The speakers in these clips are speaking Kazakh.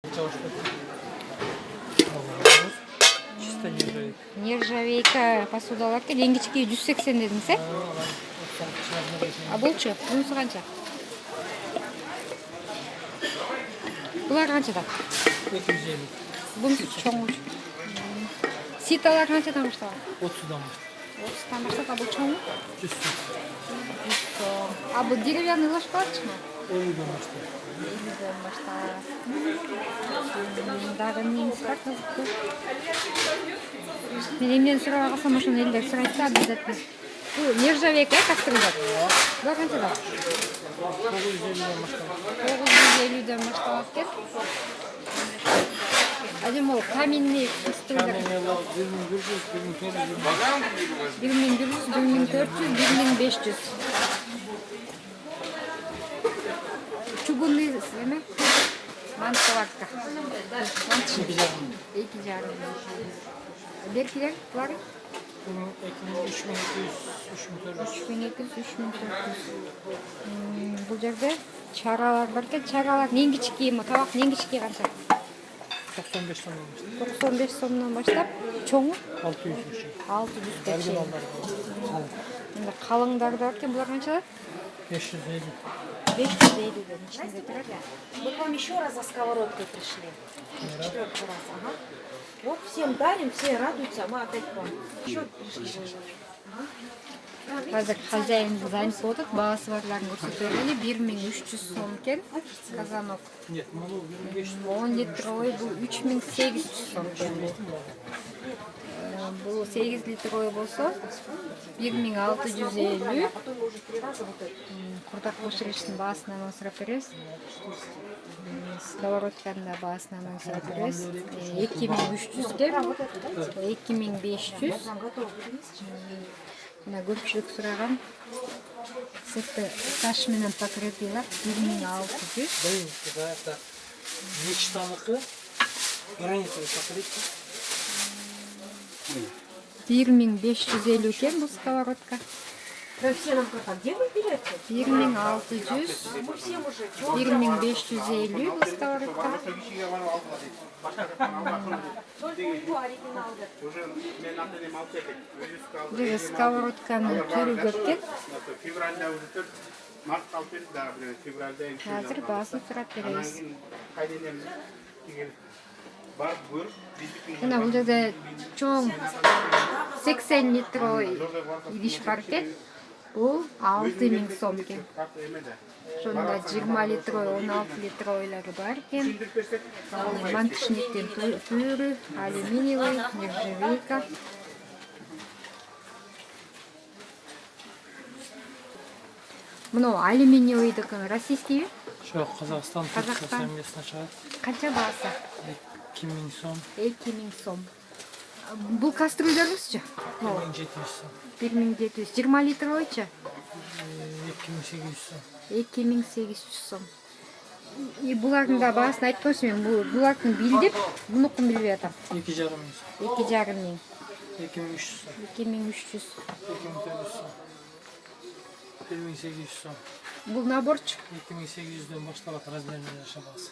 Чисто нержавейка. Нержавейка посудаларга эң кичиги 180 дедиңиз, э? А булчу? Бунусу канча? Булар канчадан? 250. Бунусу чоңу. Ситалар канчадан башталат? 30'dan başlıyor. 30'dan башталат, а бул чоңу? 100 сом. 100 сом. А бул деревянный ложкаларчы? 50'dan başlıyor. 50'ден башталат. Дагы эмнеңиз бар кызыктуу? Мен эмнени сурабай калсам, ошону элдер сурайт да обязательно. Бул нержавейка, кастрюльдар. Булар канчадан? 950'dan başlıyor. 950'ден башталат экен. Адем ол каминный кастрюльдар. Kameralar 1100, 1400. 1100, 1400, 1500. Чугунный эме? Мантыларга. Мантышын. 2,5. Беркилер, булар? Bunun ekmeği 3200, 3400. 3200, 3400. Бул жерде чаралар бар экен. Чаралар эң кичики, табактын эң кичики канча? 95 somdan başlıyor. 95 сомдон баштап, чоңу 600 şey. 600 чейин. Originallar. Мында калыңдар бар экен, булар канча? 550. 550ден ичинде турат. Мы к вам еще раз за сковородкой пришли. Четвертый раз, ага. Вот всем дарим, все радуются, а мы опять к вам. Еще пришли. Азыр хозяин занят болуп атат, баасы барларын көрсөтүп бергенде 1300 сом экен. Казанок Нет, malı 1500. 10 литровый бул 3800 сом экен. Бул 8 литровый болсо 1650. Потом уже 3 раза вот это. Курдак боширичтин баасына анан сурап беребиз. Сковородканын да баасына анан сурап беребиз. 2300 экен. 2500. Вам готовы принести? Мына көпчүлүк сураган сетте таш менен покрытыйлар 1600. Дайын, это мечтаныкы. Гранитовый покрытие. 1550 экен бул сковородка. Да все нам как, а где вы берете? 1600, Мы всем уже. 1550 бул сковородка. Бул сковородканын түрү көп экен. Азыр баасын сурап беребиз. Мына бул жерде чоң 80 литровый идиш бар экен. Бул 6000 сом экен. Ошондо 20 литровый, 16 литровыйлары бар экен. Мантышниктен түрү, алюминиевый, нержавейка. Мына алюминиевыйдыкы российский. Şu Kazakistan Kazakistan. Türkçe çıkar. Канча баасы? 2000 som, 2000 сом. Бул кастрюльдарыңызчы? 1700 som, 1700. 20 литровыйчы? 2800 som. 2800 сом. И булардын да баасын айтпакчы мен, булардын билдип, мунукун билбей атам. 2,5 som, 2,5 миң. 2300 som, 2300. 2400 som, 1800 som. Бул наборчу. 2800'den başlamak razmerine yaşamaz.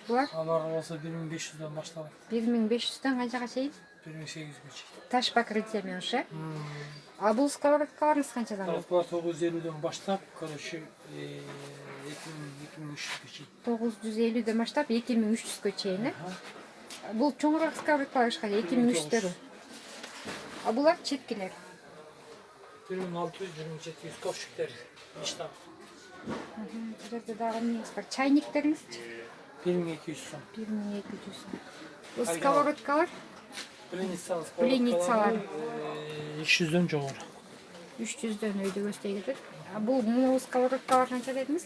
Булар Alar olsa 1500'den başlamak. 1500дөн канчага чейин? 1800'e çek. Таш покрытие менен ушу. А бул сковородкаларыңыз канчадан? Taraflar 950'den başlap, короче, 2300'e çek. 950дөн баштап 2300гө чейин, э? Бул чоңураак сковородкалар ешкача 2300дөрү. А булар четкилер. 1600, 2700 ковшиктер. İşte Бул жерде дагы эмнеңиз бар? Чайниктериңизчи? 1200 som. 1200 сом. Бул сковородкалар Пленницалар 300'den жоғары. 300дөн өйдө көздөй кетет. А бул мына сковородкалар канча дедиңиз?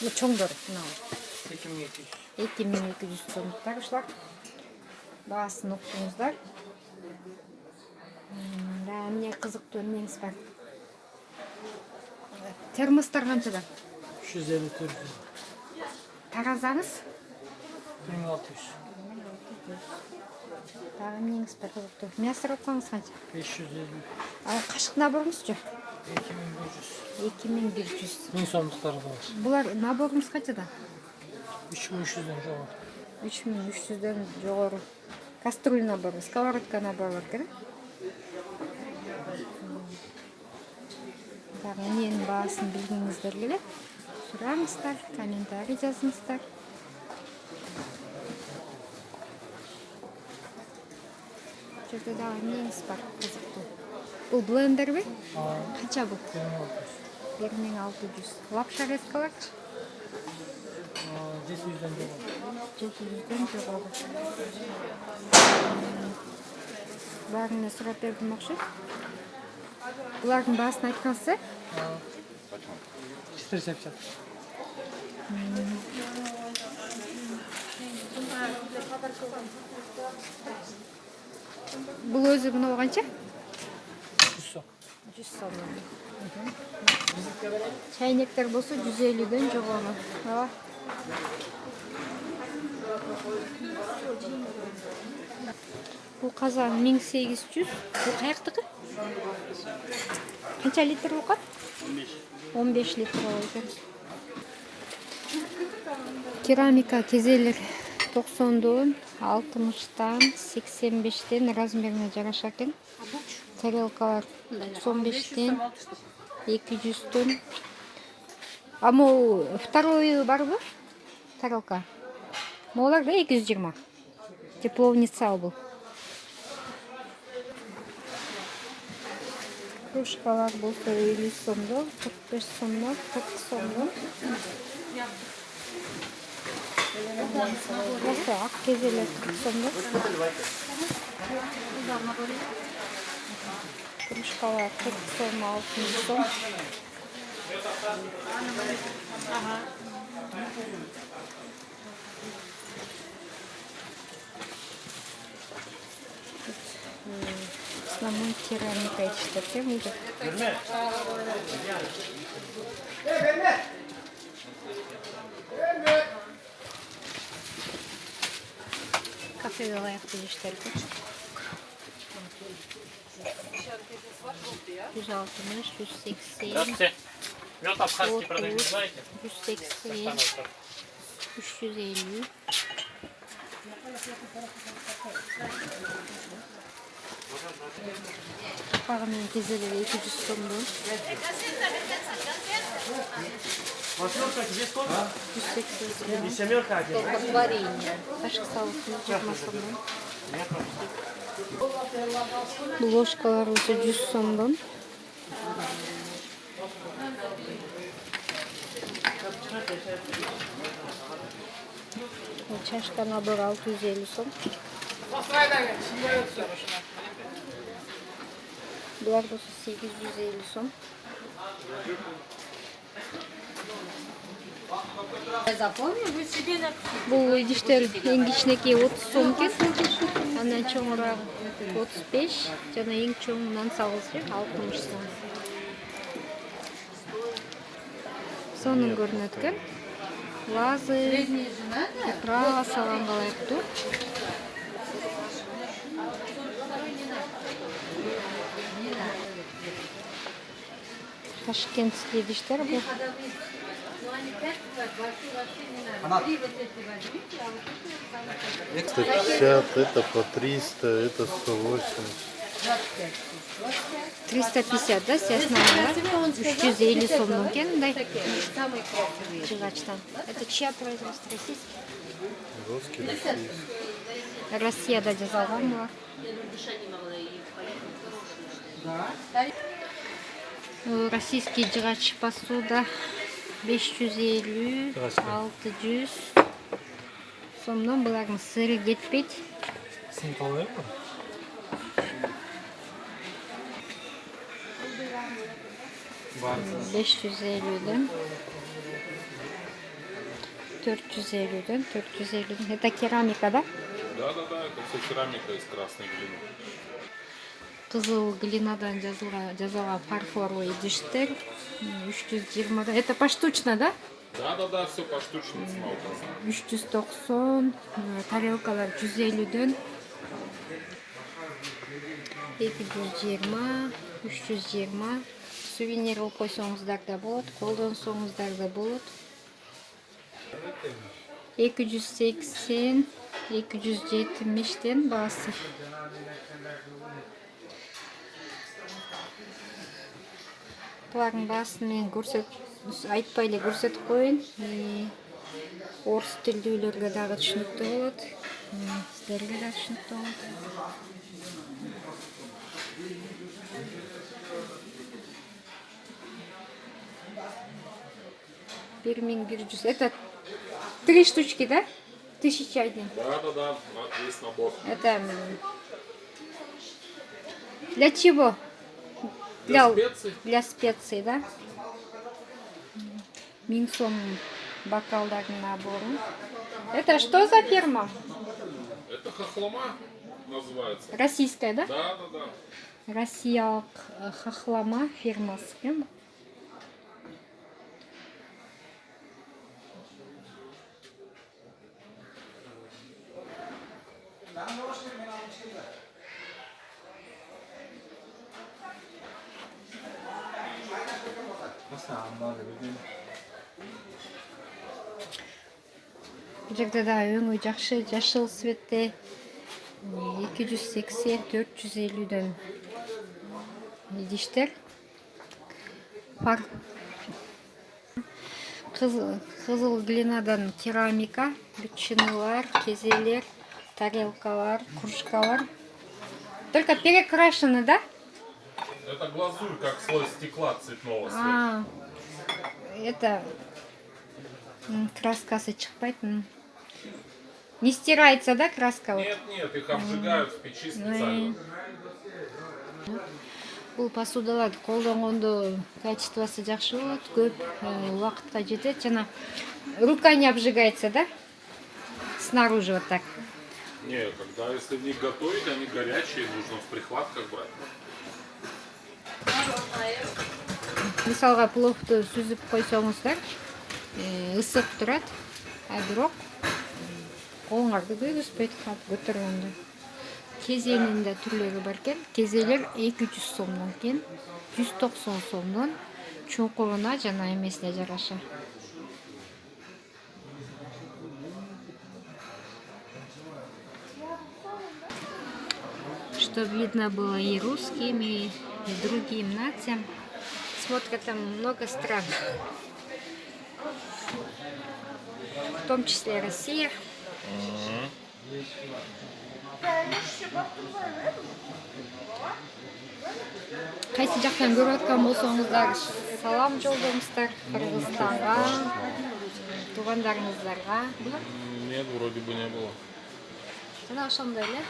Бул чоңдор мына. 2200. 2200 сомдуктар ушулар. Баасын уктуңуздар. Да, эмне кызыктуу эмнеңиз бар? Термостор канчадан? 350 400. Таразаңыз? 1600. Дагы эмнеңиз бар кызыктуу? Мясо ротсаңыз канча? 550. А кашык наборыңызчы? 2100. 2100. 1000 сомдуктары да бар. Булар наборыңыз канчада? 3300дөн жогору. 3300'дөн жогору. Кастрюль набору, сковородка набору бар экен. Дагы эмненин баасын билгиңиздер келет? Сураңыздар, комментарий жазыңыздар. Жерде дагы эмнеңиз бар кызыктуу? Бул блендерби? Канча бул? 1600. Лапша резкаларчы? 700дөн жогору. 700'дөн жогору. Баарына сурап бердим окшойт. Булардын баасын айткансыздар? 470. Бул өзү мына канча? 100 сом. 100 сом. Чайнектер болсо 150'дөн жогору. Ооба. Бул казан 1800. Бул каяктыкы? Канча литр болот? 15 литр болот экен. Керамика кезелер 90'дон, 60'тан, 85'тен размерине жараша экен. Тарелкалар 95'тен, 200'төн. А могу второй барбы? Тарелка. Могулар да 220. Тепловница бул. Кружкалар болсо 50 сомдон, 45 сомдон, 40 сомдон. Болсо ак кезелер 40 сомдон. Кружкалар 40 сом, 60 сом. Основной керамика ичтерген үйдө. Кафеге ылайыктуу иштерген. 160, 180, Здравствуйте. Мед абхазский 130, продаем, знаете? 180, 350. Пагымен кезелери 200 сомдон. Восьмерка тебе сколько? 180 сом. Семерка один. Ташкы салып 120 сомдон. Бул ложкалар болсо 100 сомдон. Чашка набор 650 сом. Булар болсо 850 сом. Бул идиштер эң кичинекей 30 сом экен. Андан чоңураак 35, жана эң чоң нан сагызчы 60 сом. Сонун көрүнөт экен. Вазы, приправа салганга ылайыктуу. Ташкентский идиштер бул. 150, это по 300, это 180. 350, да, все основные, 350 сомдон экен, мындай. Жыгачтан. Это чья производство? Российский? Русский, российский. Россияда жазалган булар. Российский жыгач посуда 550, 600 сомдон. Булардын сыры кетпейт. Симпалы бар. 550'ден 450'ден 450'ден. Это керамика, да? Да, это все керамика из красной глины. Кызыл глинадан жазылган фарфоровый идиштер 320. Это поштучно, да? Да, все поштучно смотрится. 390. Тарелкалар 150'ден 220, 320 сувенир кылып койсоңуздар да болот, колдонсоңуздар да болот. 280-270 баасы. Булардын баасын мен айтпай эле көрсөтүп коеюн. Орус тилдүүлөргө дагы түшүнүктүү болот. Сиздерге да түшүнүктүү болот. Это 3 штучки, да? 1001. Да, весь набор. Это для чего? Для специй. Для специй, да? 1000 сом бокалдардын набору. Это что за фирма? Это хохлома называется. Российская, да? Да. Россия хохлома фирмасы. Бул жерде да өңү жакшы, жашыл цветте 280-450дөн идиштер. Кызыл глинадан керамика, личинылар, кезелер, тарелкалар, кружкалар. Только перекрашены, да? Это глазурь, как слой стекла цветного цвета. Это краскасы чыкпайт. Не стирается, да, краска? Нет, их обжигают в печи специально. Бул посудаларды колдонгондо качествосы жакшы болот, көп убакытка жетет. Жана рука не обжигается, да? Снаружи вот так. Нет, если в них готовить, они горячие, нужно в прихватках брать. Мисалга пловду сүзүп койсоңуздар, ысык турат, а бирок колуңарды күйгүзбөйт көтөргөндө. Кезенин да түрлөрү бар экен. Кезелер 200 сомдон экен, 190 сомдон, чуңкуруна жана эмесине жараша. Чтобы видно было и русским, и другим нациям. Смотрят там много стран, в том числе Россия. Кайсы жактан көрүп аткан болсоңуздар, салам жолдоңуздар Кыргызстанга, туугандарыңыздарга. Нет, вроде бы не было. Жана ошондой эле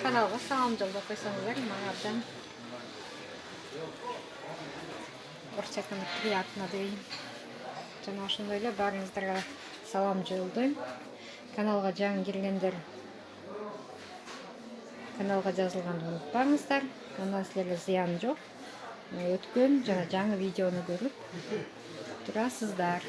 каналга салам жолдоп койсоңуздар маңардан. Орчакан приятно дейм. Жана ошондой эле баарыңыздарга салам жолдойм. Каналга жаңы келгендер каналга жазылганды унутпаңыздар. Андан силерге зыян жок. Өткөн жана жаңы видеону көрүп турасыздар.